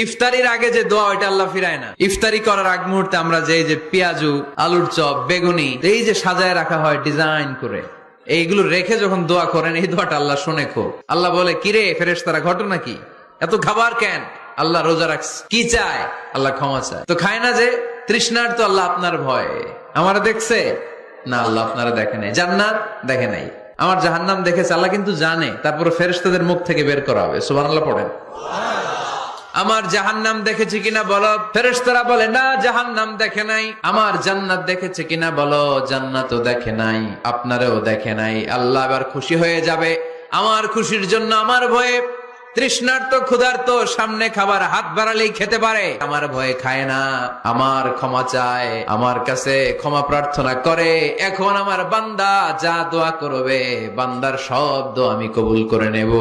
ইফতারির আগে যে দোয়া ওইটা আল্লাহ ফিরায় না। ইফতারি করার আগ মুহূর্তে আমরা যে পেঁয়াজু, আলুর চপ, বেগুনি এই যে সাজায় রাখা হয় ডিজাইন করে, এইগুলো রেখে যখন দোয়া করেন এই দোয়াটা আল্লাহ শুনে খুব। আল্লাহ বলে, কিরে ফেরেশতারা, ঘটনা কি? এত খাবার কেন? আল্লাহ রোজা রাখছে। কি চায়? আল্লাহ ক্ষমা চায়। তো খায় না যে তৃষ্ণার, তো আল্লাহ আপনার ভয়। আমারা দেখছে না, আল্লাহ আপনারা দেখে নাই। জান্নাত দেখে নাই, আমার জাহান্নাম দেখেছে আল্লাহ কিন্তু জানে। তারপরে ফেরেশতাদের মুখ থেকে বের করা হবে। সুবহানাল্লাহ পড়েন। আমার জাহান্নাম দেখেছে কিনা বলো। ফেরেশতারা বলে, না জাহান্নাম দেখে নাই। আমার জান্নাত দেখেছে কিনা বলো। জান্নাতও দেখে নাই, আপনারেও দেখে নাই। আল্লাহ এবার খুশি হয়ে যাবে। আমার খুশির জন্য আমার ভয়ে তৃষ্ণার্ত ক্ষুধার্ত সামনে খাবার হাত বাড়ালেই খেতে পারে, আমার ভয়ে খায় না। আমার ক্ষমা চায়, আমার কাছে ক্ষমা প্রার্থনা করে। এখন আমার বান্দা যা দোয়া করবে, বান্দার সব দোয়া আমি কবুল করে নেব।